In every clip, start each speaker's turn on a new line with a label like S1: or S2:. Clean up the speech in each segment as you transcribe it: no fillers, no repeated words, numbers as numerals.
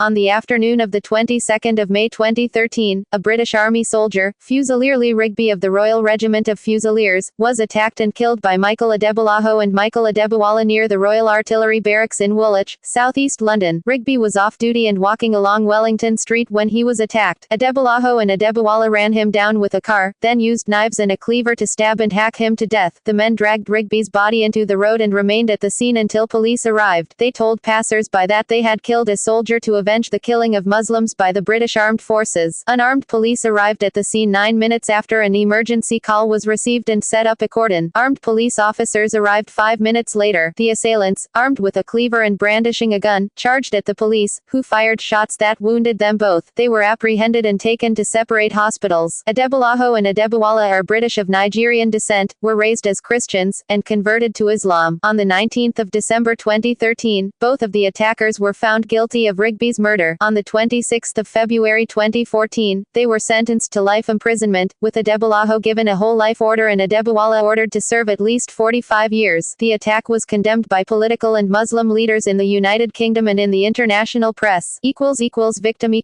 S1: On the afternoon of the 22nd of May 2013, a British Army soldier, Fusilier Lee Rigby of the Royal Regiment of Fusiliers, was attacked and killed by Michael Adebolajo and Michael Adebowale near the Royal Artillery Barracks in Woolwich, southeast London. Rigby was off duty and walking along Wellington Street when he was attacked. Adebolajo and Adebowale ran him down with a car, then used knives and a cleaver to stab and hack him to death. The men dragged Rigby's body into the road and remained at the scene until police arrived. They told passers-by that they had killed a soldier to avenge the killing of Muslims by the British Armed Forces. Unarmed police arrived at the scene 9 minutes after an emergency call was received and set up a cordon. Armed police officers arrived 5 minutes later. The assailants, armed with a cleaver and brandishing a gun, charged at the police, who fired shots that wounded them both. They were apprehended and taken to separate hospitals. Adebolajo and Adebowale are British of Nigerian descent, were raised as Christians, and converted to Islam. On the 19th of December 2013, both of the attackers were found guilty of Rigby's murder. On the 26th of February 2014, they were sentenced to life imprisonment, with Adebolajo given a whole life order and Adebowale ordered to serve at least 45 years. The attack was condemned by political and Muslim leaders in the United Kingdom and in the international press. Victim ==.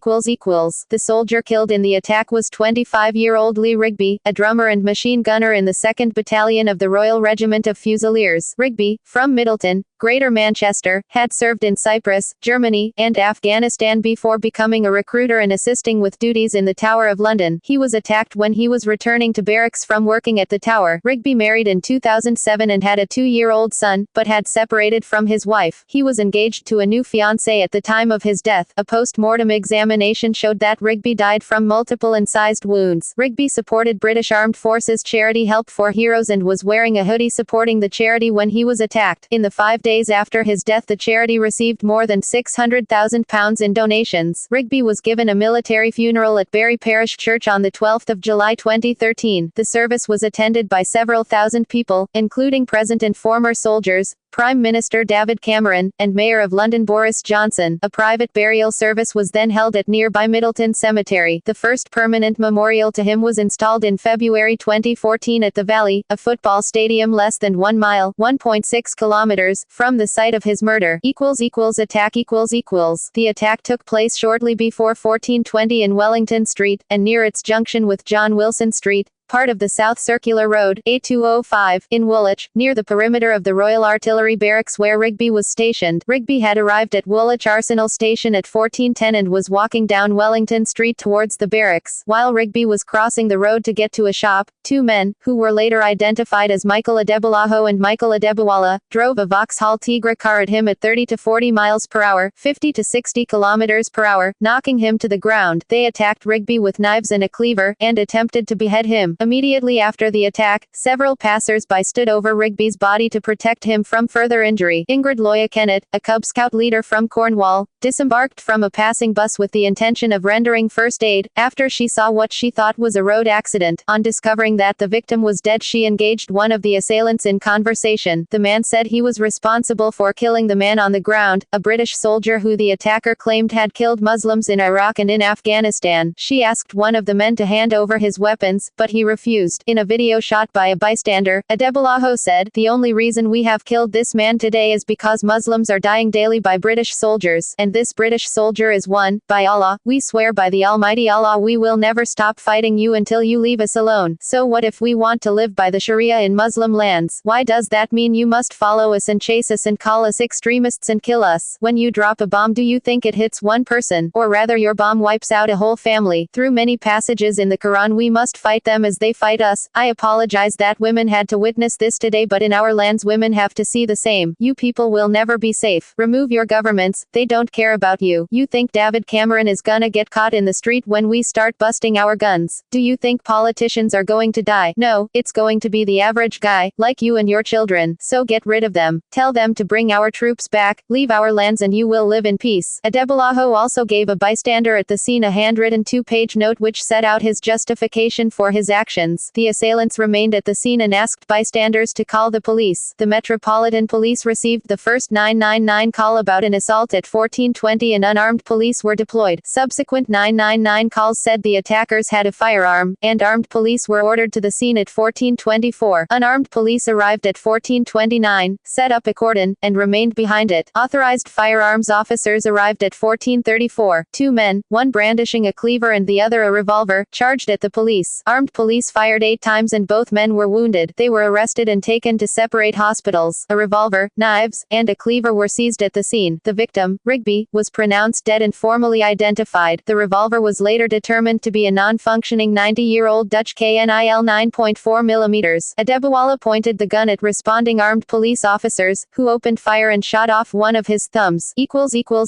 S1: The soldier killed in the attack was 25-year-old Lee Rigby, a drummer and machine gunner in the 2nd Battalion of the Royal Regiment of Fusiliers. Rigby, from Middleton, Greater Manchester, had served in Cyprus, Germany, and Afghanistan before becoming a recruiter and assisting with duties in the Tower of London. He was attacked when he was returning to barracks from working at the Tower. Rigby married in 2007 and had a 2-year-old son, but had separated from his wife. He was engaged to a new fiancée at the time of his death. A post-mortem examination showed that Rigby died from multiple incised wounds. Rigby supported British Armed Forces charity Help for Heroes and was wearing a hoodie supporting the charity when he was attacked. In the 5 days after his death, the charity received more than £600,000 in donations. Rigby was given a military funeral at Bury Parish Church on the 12th of July 2013. The service was attended by several thousand people, including present and former soldiers, Prime Minister David Cameron, and Mayor of London Boris Johnson. A private burial service was then held at nearby Middleton Cemetery. The first permanent memorial to him was installed in February 2014 at the Valley, a football stadium less than 1 mile (1.6 kilometers) from the site of his murder. Attack The attack took place shortly before 1420 in Wellington Street, and near its junction with John Wilson Street, part of the South Circular Road, A205, in Woolwich, near the perimeter of the Royal Artillery Barracks where Rigby was stationed. Rigby had arrived at Woolwich Arsenal Station at 1410 and was walking down Wellington Street towards the barracks. While Rigby was crossing the road to get to a shop, 2 men, who were later identified as Michael Adebolajo and Michael Adebowale, drove a Vauxhall Tigre car at him at 30 to 40 miles per hour, 50 to 60 kilometers per hour, knocking him to the ground. They attacked Rigby with knives and a cleaver, and attempted to behead him. Immediately after the attack, several passers-by stood over Rigby's body to protect him from further injury. Ingrid Loya Kennett, a Cub Scout leader from Cornwall, disembarked from a passing bus with the intention of rendering first aid, after she saw what she thought was a road accident. On discovering that the victim was dead, she engaged one of the assailants in conversation. The man said he was responsible for killing the man on the ground, a British soldier who the attacker claimed had killed Muslims in Iraq and in Afghanistan. She asked one of the men to hand over his weapons, but he refused. In a video shot by a bystander, Adebolajo said, "The only reason we have killed this man today is because Muslims are dying daily by British soldiers, and this British soldier is one. By Allah, we swear by the Almighty Allah we will never stop fighting you until you leave us alone. So what if we want to live by the Sharia in Muslim lands? Why does that mean you must follow us and chase us and call us extremists and kill us? When you drop a bomb, do you think it hits one person, or rather your bomb wipes out a whole family? Through many passages in the Quran we must fight them as they fight us. I apologize that women had to witness this today, but in our lands women have to see the same. You people will never be safe. Remove your governments, they don't care about you. You think David Cameron is gonna get caught in the street when we start busting our guns? Do you think politicians are going to die? No, it's going to be the average guy, like you and your children. So get rid of them. Tell them to bring our troops back, leave our lands and you will live in peace." Adebolajo also gave a bystander at the scene a handwritten 2-page note which set out his justification for his action. actions. The assailants remained at the scene and asked bystanders to call the police. The Metropolitan Police received the first 999 call about an assault at 1420 and unarmed police were deployed. Subsequent 999 calls said the attackers had a firearm, and armed police were ordered to the scene at 1424. Unarmed police arrived at 1429, set up a cordon, and remained behind it. Authorized firearms officers arrived at 1434. Two men, one brandishing a cleaver and the other a revolver, charged at the police. Armed police fired 8 times and both men were wounded. They were arrested and taken to separate hospitals. A revolver, knives, and a cleaver were seized at the scene. The victim, Rigby, was pronounced dead and formally identified. The revolver was later determined to be a non-functioning 90-year-old Dutch KNIL 9.4 mm. Adebowale pointed the gun at responding armed police officers, who opened fire and shot off one of his thumbs.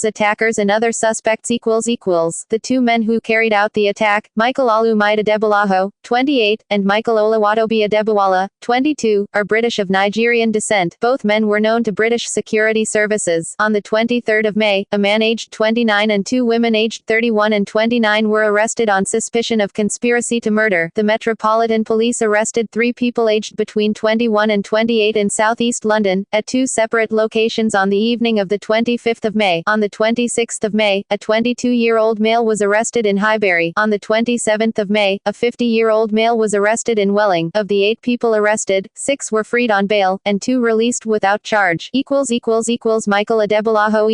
S1: Attackers and other suspects The two men who carried out the attack, Michael Olumide Adebolajo, 28, and Michael Olawadobi Adebowale, 22, are British of Nigerian descent. Both men were known to British security services. On the 23rd of May, a man aged 29 and two women aged 31 and 29 were arrested on suspicion of conspiracy to murder. The Metropolitan Police arrested 3 people aged between 21 and 28 in southeast London, at 2 separate locations on the evening of the 25th of May. On the 26th of May, a 22-year-old male was arrested in Highbury. On the 27th of May, a 50-year-old male was arrested in Welling. Of the 8 people arrested, 6 were freed on bail, and 2 released without charge. Michael Adebolajo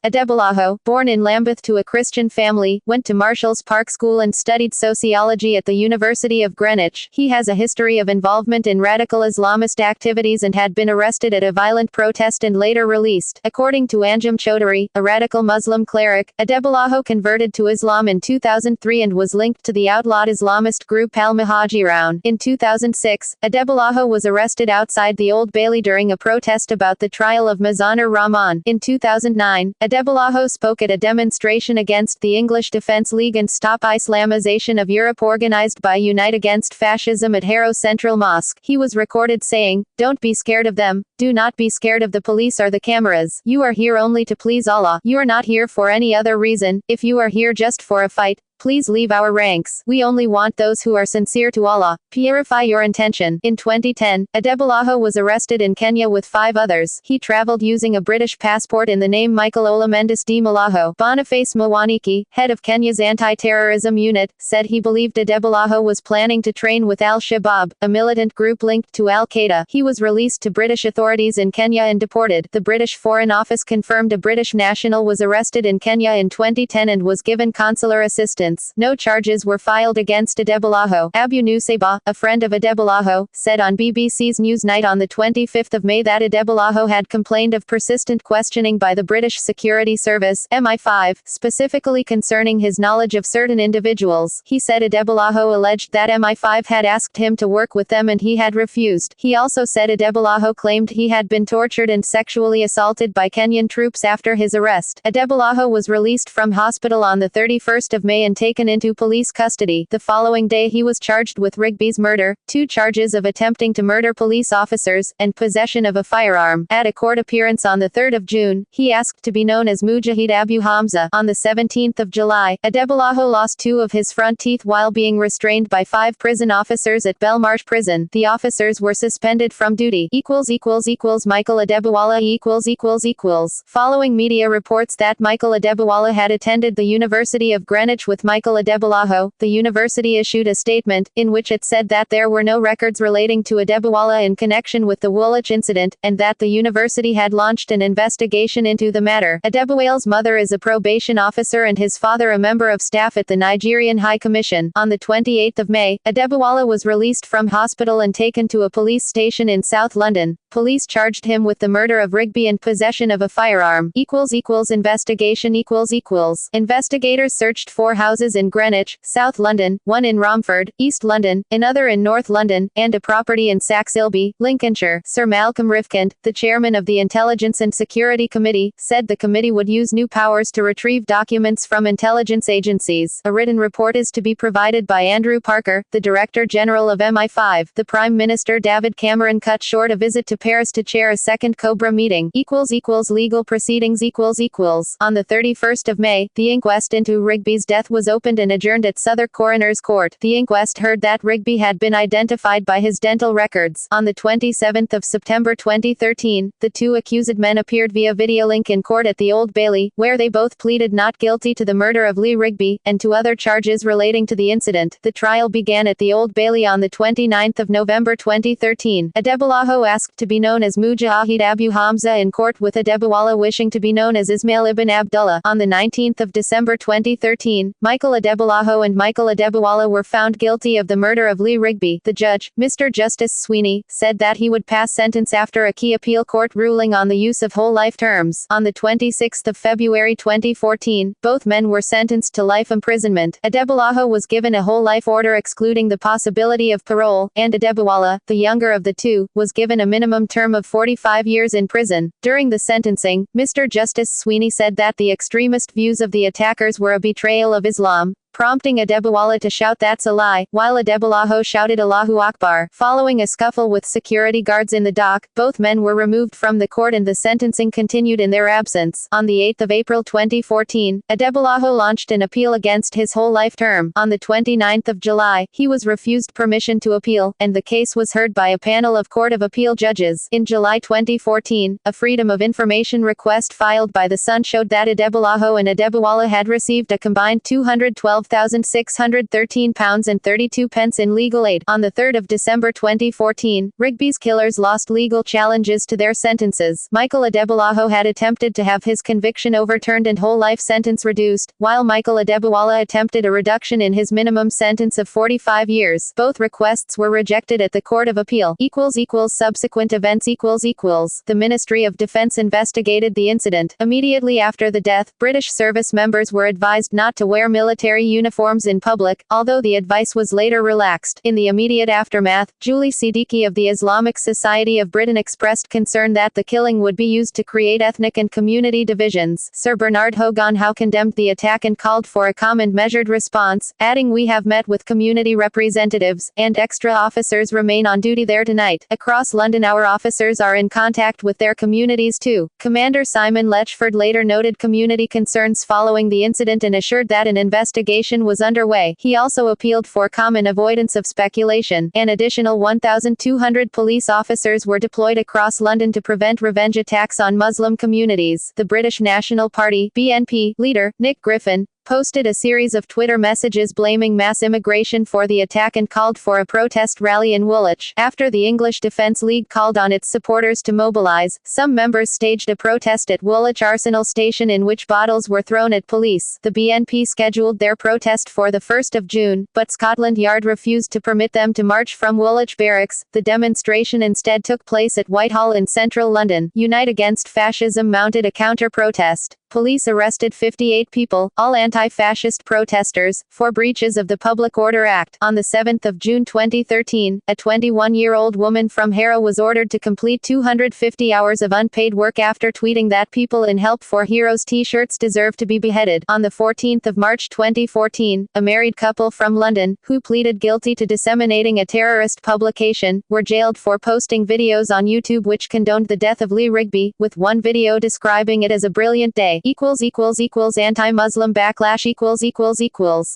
S1: Adebolajo, born in Lambeth to a Christian family, went to Marshall's Park School and studied sociology at the University of Greenwich. He has a history of involvement in radical Islamist activities and had been arrested at a violent protest and later released. According to Anjum Chaudhary, a radical Muslim cleric, Adebolajo converted to Islam in 2003 and was linked to the outlawed Islamist group Al-Muhajiroun. In 2006, Adebolajo was arrested outside the Old Bailey during a protest about the trial of Mizanur Rahman. In 2009, Adebolajo spoke at a demonstration against the English Defence League and Stop Islamization of Europe organized by Unite Against Fascism at Harrow Central Mosque. He was recorded saying, "Don't be scared of them, do not be scared of the police or the cameras. You are here only to please Allah. You are not here for any other reason. If you are here just for a fight, please leave our ranks. We only want those who are sincere to Allah. Purify your intention." In 2010, Adebolajo was arrested in Kenya with 5 others. He traveled using a British passport in the name Michael Olamendes de Malajo. Boniface Mwaniki, head of Kenya's anti-terrorism unit, said he believed Adebolajo was planning to train with Al-Shabaab, a militant group linked to Al-Qaeda. He was released to British authorities in Kenya and deported. The British Foreign Office confirmed a British national was arrested in Kenya in 2010 and was given consular assistance. No charges were filed against Adebolajo. Abu Nusayba, a friend of Adebolajo, said on BBC's Newsnight on the 25th of May that Adebolajo had complained of persistent questioning by the British Security Service, MI5, specifically concerning his knowledge of certain individuals. He said Adebolajo alleged that MI5 had asked him to work with them and he had refused. He also said Adebolajo claimed he had been tortured and sexually assaulted by Kenyan troops after his arrest. Adebolajo was released from hospital on the 31st of May and taken into police custody. The following day he was charged with Rigby's murder, 2 charges of attempting to murder police officers, and possession of a firearm. At a court appearance on the 3rd of June, he asked to be known as Mujahid Abu Hamza. On the 17th of July, Adebolajo lost 2 of his front teeth while being restrained by 5 prison officers at Belmarsh Prison. The officers were suspended from duty. Michael Adebowale Following media reports that Michael Adebowale had attended the University of Greenwich with Michael Adebolajo, the university issued a statement, in which it said that there were no records relating to Adebowale in connection with the Woolwich incident, and that the university had launched an investigation into the matter. Adebowale's mother is a probation officer and his father a member of staff at the Nigerian High Commission. On the 28th of May, Adebowale was released from hospital and taken to a police station in South London. Police charged him with the murder of Rigby and possession of a firearm. Investigation Investigators searched 4 houses in Greenwich, South London, 1 in Romford, East London, another in North London, and a property in Saxilby, Lincolnshire. Sir Malcolm Rifkind, the chairman of the Intelligence and Security Committee, said the committee would use new powers to retrieve documents from intelligence agencies. A written report is to be provided by Andrew Parker, the Director General of MI5. The Prime Minister David Cameron cut short a visit to Paris to chair a second Cobra meeting. Legal proceedings On the 31st of May, the inquest into Rigby's death was was opened and adjourned at Southwark Coroner's Court. The inquest heard that Rigby had been identified by his dental records. On the 27th of September 2013, the two accused men appeared via videolink in court at the Old Bailey, where they both pleaded not guilty to the murder of Lee Rigby, and to other charges relating to the incident. The trial began at the Old Bailey on the 29th of November 2013. Adebolajo asked to be known as Mujahid Abu Hamza in court, with Adebowale wishing to be known as Ismail ibn Abdullah. On the 19th of December 2013, Michael Adebolajo and Michael Adebowale were found guilty of the murder of Lee Rigby. The judge, Mr. Justice Sweeney, said that he would pass sentence after a key appeal court ruling on the use of whole life terms. On the 26th of February 2014, both men were sentenced to life imprisonment. Adebolajo was given a whole life order excluding the possibility of parole, and Adebowale, the younger of the two, was given a minimum term of 45 years in prison. During the sentencing, Mr. Justice Sweeney said that the extremist views of the attackers were a betrayal of Islam, prompting Adebowale to shout "That's a lie," while Adebolajo shouted "Allahu Akbar." Following a scuffle with security guards in the dock, both men were removed from the court and the sentencing continued in their absence. On the 8th of April 2014, Adebolajo launched an appeal against his whole life term. On the 29th of July, he was refused permission to appeal, and the case was heard by a panel of Court of Appeal judges. In July 2014, a Freedom of Information request filed by The Sun showed that Adebolajo and Adebowale had received a combined £12,613.32 in legal aid. On the 3rd of December 2014, Rigby's killers lost legal challenges to their sentences. Michael Adebolajo had attempted to have his conviction overturned and whole life sentence reduced, while Michael Adebowale attempted a reduction in his minimum sentence of 45 years. Both requests were rejected at the Court of Appeal. Subsequent events The Ministry of Defense investigated the incident. Immediately after the death, British service members were advised not to wear military uniforms in public, although the advice was later relaxed. In the immediate aftermath, Julie Siddiqui of the Islamic Society of Britain expressed concern that the killing would be used to create ethnic and community divisions. Sir Bernard Hogan Howe condemned the attack and called for a calm and measured response, adding, "We have met with community representatives, and extra officers remain on duty there tonight. Across London our officers are in contact with their communities too." Commander Simon Letchford later noted community concerns following the incident and assured that an investigation was underway. He also appealed for common avoidance of speculation. An additional 1,200 police officers were deployed across London to prevent revenge attacks on Muslim communities. The British National Party (BNP) leader, Nick Griffin, posted a series of Twitter messages blaming mass immigration for the attack and called for a protest rally in Woolwich. After the English Defence League called on its supporters to mobilise, some members staged a protest at Woolwich Arsenal Station in which bottles were thrown at police. The BNP scheduled their protest for the 1st of June, but Scotland Yard refused to permit them to march from Woolwich Barracks. The demonstration instead took place at Whitehall in central London. Unite Against Fascism mounted a counter-protest. Police arrested 58 people, all anti-fascist protesters, for breaches of the Public Order Act. On the 7th of June 2013, a 21-year-old woman from Harrow was ordered to complete 250 hours of unpaid work after tweeting that people in Help for Heroes t-shirts deserve to be beheaded. On the 14th of March 2014, a married couple from London, who pleaded guilty to disseminating a terrorist publication, were jailed for posting videos on YouTube which condoned the death of Lee Rigby, with one video describing it as a brilliant day. Anti-Muslim backlash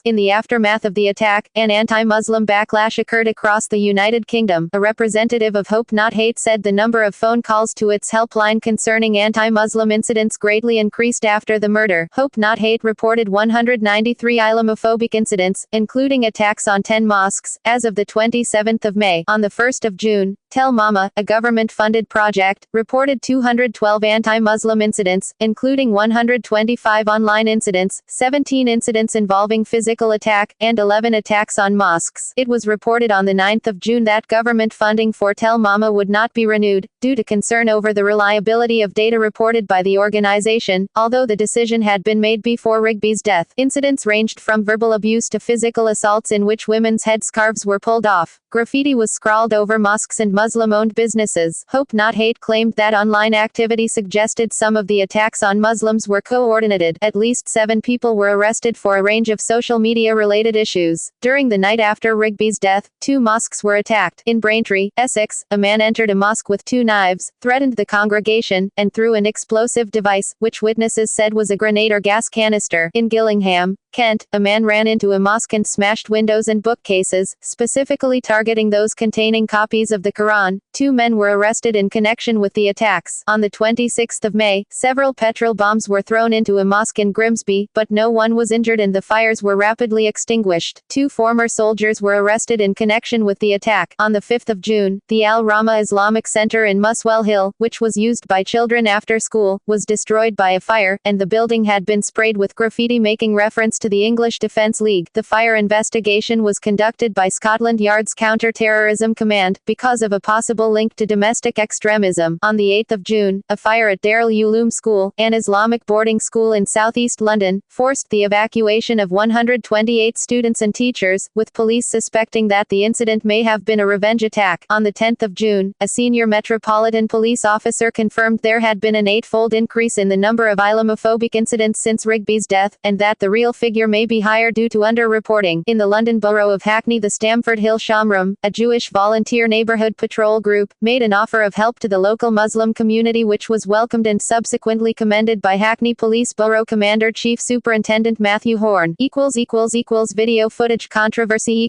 S1: In the aftermath of the attack, an anti-Muslim backlash occurred across the United Kingdom. A representative of Hope Not Hate said the number of phone calls to its helpline concerning anti-Muslim incidents greatly increased after the murder. Hope Not Hate reported 193 Islamophobic incidents, including attacks on 10 mosques, as of the 27th of May. On the 1st of June, Tell Mama, a government-funded project, reported 212 anti-Muslim incidents, including 125 online incidents, 17 incidents involving physical attack, and 11 attacks on mosques. It was reported on the 9th of June that government funding for Tell Mama would not be renewed, due to concern over the reliability of data reported by the organization, although the decision had been made before Rigby's death. Incidents ranged from verbal abuse to physical assaults in which women's headscarves were pulled off. Graffiti was scrawled over mosques and Muslim-owned businesses. Hope Not Hate claimed that online activity suggested some of the attacks on Muslims were coordinated. At least 7 people were arrested for a range of social media-related issues. During the night after Rigby's death, 2 mosques were attacked. In Braintree, Essex, a man entered a mosque with 2 knives, threatened the congregation, and threw an explosive device, which witnesses said was a grenade or gas canister. In Gillingham, Kent, a man ran into a mosque and smashed windows and bookcases, specifically targeting those containing copies of the Quran. 2 men were arrested in connection with the attacks. On the 26th of May, several petrol bombs were thrown into a mosque in Grimsby, but no one was injured and the fires were rapidly extinguished. 2 former soldiers were arrested in connection with the attack. On the 5th of June, the Al Rahma Islamic Center in Muswell Hill, which was used by children after school, was destroyed by a fire, and the building had been sprayed with graffiti making reference to the English Defence League. The fire investigation was conducted by Scotland Yard's Counter-Terrorism Command, because of a possible link to domestic extremism. On the 8th of June, a fire at Darul Uloom School, an Islamic boarding school in southeast London, forced the evacuation of 128 students and teachers, with police suspecting that the incident may have been a revenge attack. On the 10th of June, a senior Metropolitan Police officer confirmed there had been an 8-fold increase in the number of Islamophobic incidents since Rigby's death, and that the real figure may be higher due to underreporting. In the London borough of Hackney, the Stamford Hill Shamram, a Jewish volunteer neighborhood patrol group, made an offer of help to the local Muslim community which was welcomed and subsequently commended by Hackney Police Borough Commander Chief Superintendent Matthew Horn. Video footage controversy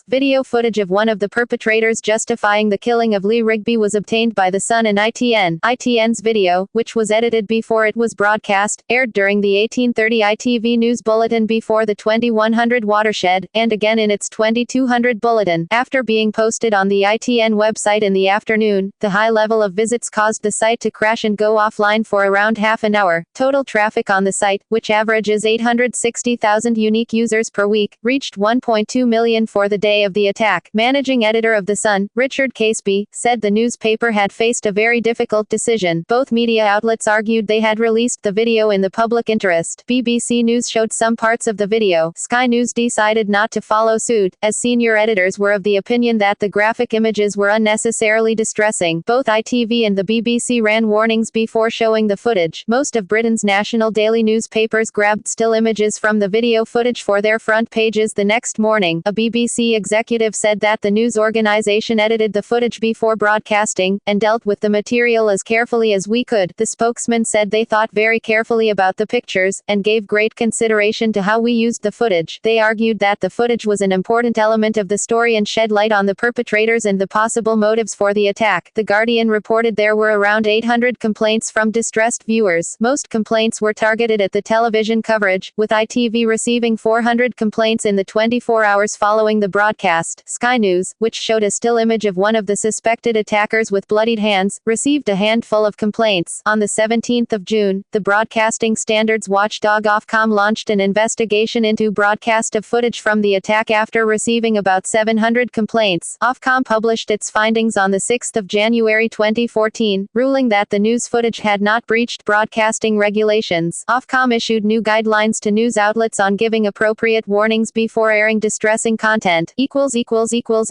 S1: Video footage of one of the perpetrators justifying the killing of Lee Rigby was obtained by The Sun and ITN. ITN's video, which was edited before it was broadcast, aired during the 1830 ITV News Bulletin before the 2100 Watershed, and again in its 2200 Bulletin. After being posted on the ITN website in the afternoon, the high level of visits caused the site to crash and go offline for around half an hour. Total traffic on the site, which averages 860,000 unique users per week, reached 1.2 million for the day of the attack. Managing editor of The Sun, Richard Caseby, said the newspaper had faced a very difficult decision. Both media outlets argued they had released the video in the public interest. BBC News showed some parts of the video. Sky News decided not to follow suit, as senior editors were of the opinion that the graphic images were unnecessarily distressing. Both ITV and the BBC ran warnings before showing the footage. Most of Britain's national daily newspapers grabbed still images from the video footage for their front pages the next morning. A BBC executive said that the news organization edited the footage before broadcasting, and dealt with the material as carefully as we could. The spokesman said they thought very carefully about the pictures, and gave great consideration to how we used the footage. They argued that the footage was an important element of the story and shed light on the perpetrators and the possible motives for the attack. The Guardian reported there were around 800 complaints from distressed viewers. Most complaints were targeted at the television coverage, with ITV receiving 400 complaints in the 24 hours following the broadcast. Sky News, which showed a still image of one of the suspected attackers with bloodied hands, received a handful of complaints. On the 17th of June, the broadcasting standards watchdog Ofcom launched an investigation into broadcast of footage from the attack after receiving about 700 complaints. Ofcom published its findings on the 6th of January 2014, ruling that the news footage had not breached broadcasting regulations. Ofcom issued new guidelines to news outlets on giving appropriate warnings before airing distressing content.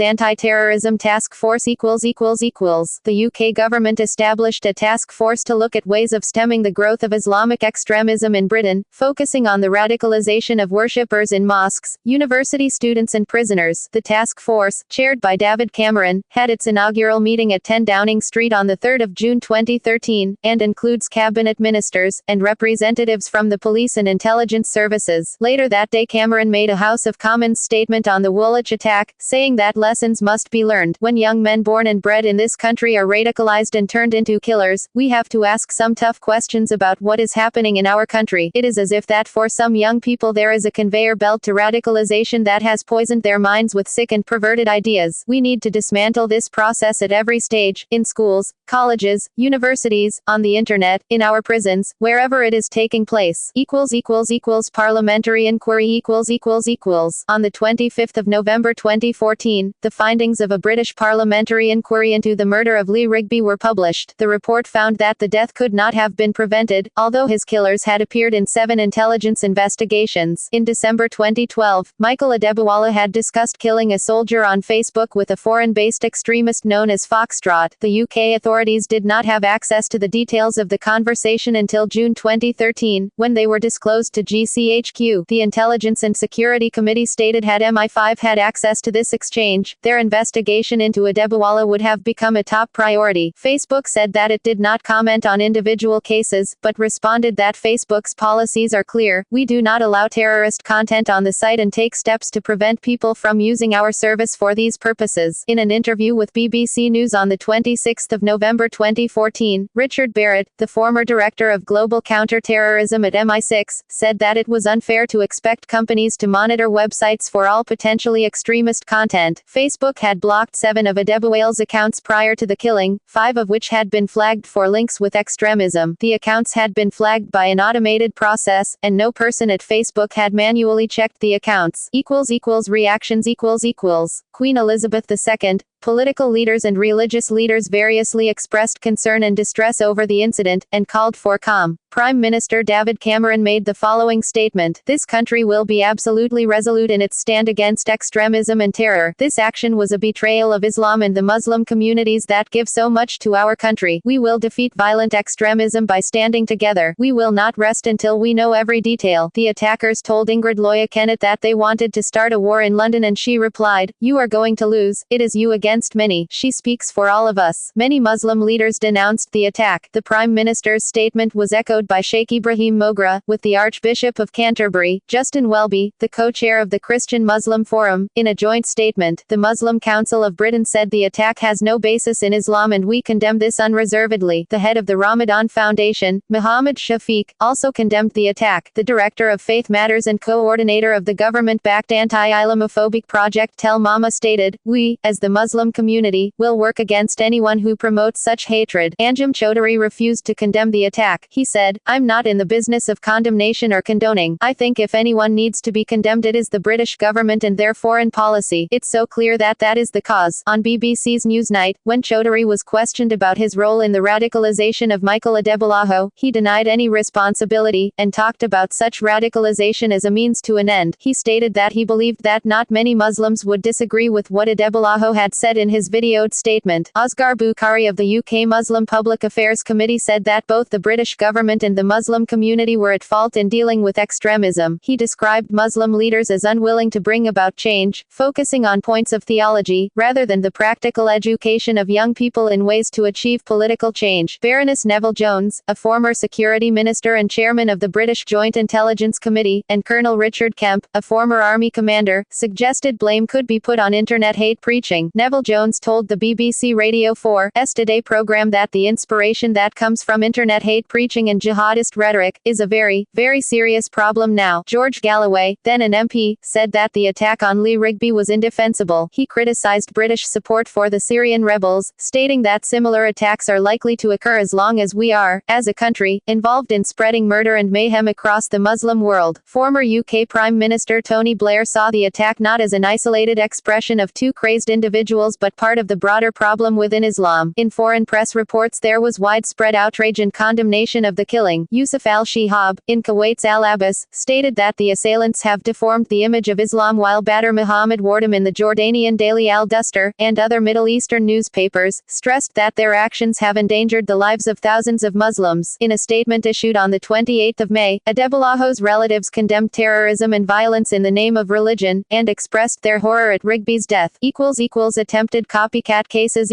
S1: Anti-terrorism task force The UK government established a task force to look at ways of stemming the growth of Islamic extremism in Britain, focusing on the radicalization of worshippers in mosques, university students and prisoners. The task force, chaired by David Cameron, had its inaugural meeting at 10 Downing Street on 3 June 2013, and includes cabinet ministers, and representatives from the police and intelligence services. Later that day Cameron made a House of Commons statement on the Woolwich attack, saying that lessons must be learned. When young men born and bred in this country are radicalized and turned into killers, we have to ask some tough questions about what is happening in our country. It is as if that for some young people there is a conveyor belt to radicalization that has poisoned their minds with sick and perverted ideas. We need to dismantle this process at every stage, in schools, colleges, universities, on the internet, in our prisons, wherever it is taking place. Parliamentary inquiry On the 25th of November 2014, the findings of a British parliamentary inquiry into the murder of Lee Rigby were published. The report found that the death could not have been prevented, although his killers had appeared in 7 intelligence investigations. In December 2012, Michael Adebowale had discussed killing a soldier on Facebook with a foreign-based extremist known as Foxtrot. The UK authorities did not have access to the details of the conversation until June 2013, when they were disclosed to GCHQ. The Intelligence and Security Committee stated had MI5 had access to this exchange, their investigation into Adebowale would have become a top priority. Facebook said that it did not comment on individual cases, but responded that Facebook's policies are clear. clear: we do not allow terrorist content on the site and take steps to prevent people from using our service for these purposes. In an interview with BBC News on the 26th of November 2014, Richard Barrett, the former director of global counter-terrorism at MI6, said that it was unfair to expect companies to monitor websites for all potentially extremist content. Facebook had blocked 7 of Adebowale's accounts prior to the killing, 5 of which had been flagged for links with extremism. The accounts had been flagged by an automated process, and no person at Facebook had manually checked the accounts. Reactions Queen Elizabeth II. Political leaders and religious leaders variously expressed concern and distress over the incident, and called for calm. Prime Minister David Cameron made the following statement: "This country will be absolutely resolute in its stand against extremism and terror. This action was a betrayal of Islam and the Muslim communities that give so much to our country. We will defeat violent extremism by standing together. We will not rest until we know every detail." The attackers told Ingrid Loya Kennett that they wanted to start a war in London, and she replied, "You are going to lose. It is you against many. She speaks for all of us." Many Muslim leaders denounced the attack. The Prime Minister's statement was echoed by Sheikh Ibrahim Mogra, with the Archbishop of Canterbury, Justin Welby, the co-chair of the Christian Muslim Forum. In a joint statement, the Muslim Council of Britain said the attack has no basis in Islam and we condemn this unreservedly. The head of the Ramadan Foundation, Muhammad Shafiq, also condemned the attack. The director of Faith Matters and coordinator of the government-backed anti-Islamophobic project Tell Mama stated, "We, as the Muslim community, will work against anyone who promotes such hatred." Anjem Choudhury refused to condemn the attack. He said, "I'm not in the business of condemnation or condoning. I think if anyone needs to be condemned, it is the British government and their foreign policy. It's so clear that that is the cause." On BBC's Newsnight, when Choudhury was questioned about his role in the radicalization of Michael Adebolajo, he denied any responsibility, and talked about such radicalization as a means to an end. He stated that he believed that not many Muslims would disagree with what Adebolajo had said in his videoed statement. Oscar Bukhari of the UK Muslim Public Affairs Committee said that both the British government and the Muslim community were at fault in dealing with extremism. He described Muslim leaders as unwilling to bring about change, focusing on points of theology, rather than the practical education of young people in ways to achieve political change. Baroness Neville Jones, a former security minister and chairman of the British Joint Intelligence Committee, and Colonel Richard Kemp, a former army commander, suggested blame could be put on internet hate preaching. Neville Jones told the BBC Radio 4's Today program that the inspiration that comes from internet hate preaching and jihadist rhetoric is a very, very serious problem now. George Galloway, then an MP, said that the attack on Lee Rigby was indefensible. He criticized British support for the Syrian rebels, stating that similar attacks are likely to occur as long as we are, as a country, involved in spreading murder and mayhem across the Muslim world. Former UK Prime Minister Tony Blair saw the attack not as an isolated expression of two crazed individuals but part of the broader problem within Islam. In foreign press reports there was widespread outrage and condemnation of the killing. Yusuf al-Shihab, in Kuwait's Al-Abbas, stated that the assailants have deformed the image of Islam, while Badr Muhammad Wardam in the Jordanian daily Al-Dustur, and other Middle Eastern newspapers, stressed that their actions have endangered the lives of thousands of Muslims. In a statement issued on the 28th of May, Adebolajo's relatives condemned terrorism and violence in the name of religion, and expressed their horror at Rigby's death. Attempted copycat cases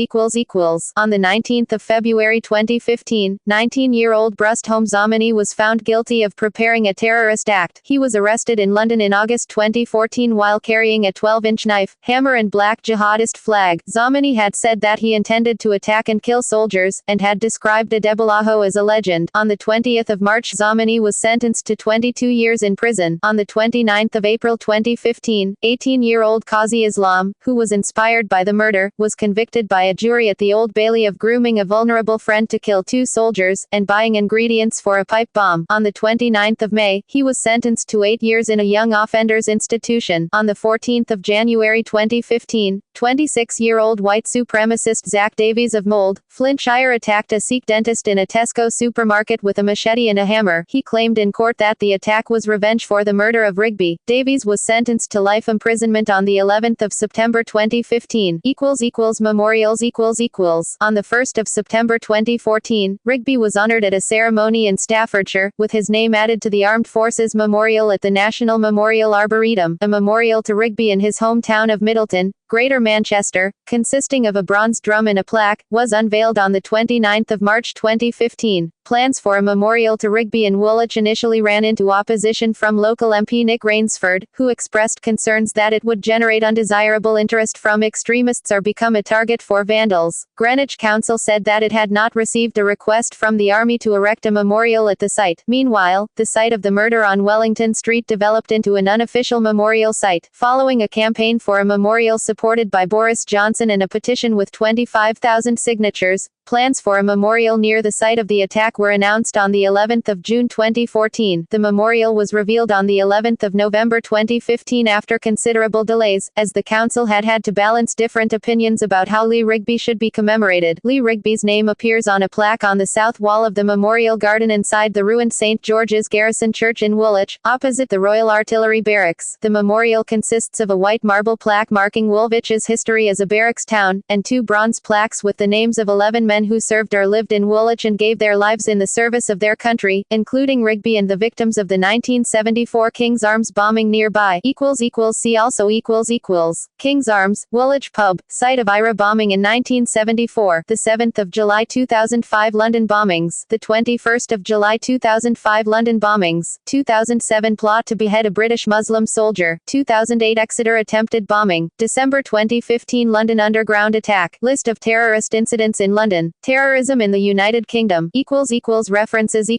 S1: On the 19th of February 2015, 19-year-old Brustholm Zamani was found guilty of preparing a terrorist act. He was arrested in London in August 2014 while carrying a 12-inch knife, hammer and black jihadist flag. Zamani had said that he intended to attack and kill soldiers, and had described Adebolajo as a legend. On the 20th of March, Zamani was sentenced to 22 years in prison. On the 29th of April 2015, 18-year-old Qazi Islam, who was inspired by the murder, was convicted by a jury at the Old Bailey of grooming a vulnerable friend to kill 2 soldiers, and buying ingredients for a pipe bomb. On the 29th of May, he was sentenced to 8 years in a young offenders institution. On the 14th of January 2015, 26-year-old white supremacist Zach Davies of Mold, Flintshire attacked a Sikh dentist in a Tesco supermarket with a machete and a hammer. He claimed in court that the attack was revenge for the murder of Rigby. Davies was sentenced to life imprisonment on the 11th of September 2015. Memorials On the 1st of September 2014, Rigby was honored at a ceremony in Staffordshire, with his name added to the Armed Forces Memorial at the National Memorial Arboretum, a memorial to Rigby in his hometown of Middleton, Greater Manchester, consisting of a bronze drum and a plaque, was unveiled on the 29th of March 2015. Plans for a memorial to Rigby in Woolwich initially ran into opposition from local MP Nick Rainsford, who expressed concerns that it would generate undesirable interest from extremists or become a target for vandals. Greenwich Council said that it had not received a request from the Army to erect a memorial at the site. Meanwhile, the site of the murder on Wellington Street developed into an unofficial memorial site, following a campaign for a memorial supported by Boris Johnson and a petition with 25,000 signatures. Plans for a memorial near the site of the attack were announced on the 11th of June 2014. The memorial was revealed on the 11th of November 2015 after considerable delays, as the council had to balance different opinions about how Lee Rigby should be commemorated. Lee Rigby's name appears on a plaque on the south wall of the memorial garden inside the ruined St. George's Garrison Church in Woolwich, opposite the Royal Artillery Barracks. The memorial consists of a white marble plaque marking Woolwich's history as a barracks town, and 2 bronze plaques with the names of 11 men who served or lived in Woolwich and gave their lives in the service of their country, including Rigby and the victims of the 1974 King's Arms bombing nearby. See also King's Arms, Woolwich Pub, site of IRA bombing in 1974, the 7th of July 2005 London bombings, the 21st of July 2005 London bombings, 2007 plot to behead a British Muslim soldier, 2008 Exeter attempted bombing, December 2015 London Underground attack, list of terrorist incidents in London, terrorism in the United Kingdom, References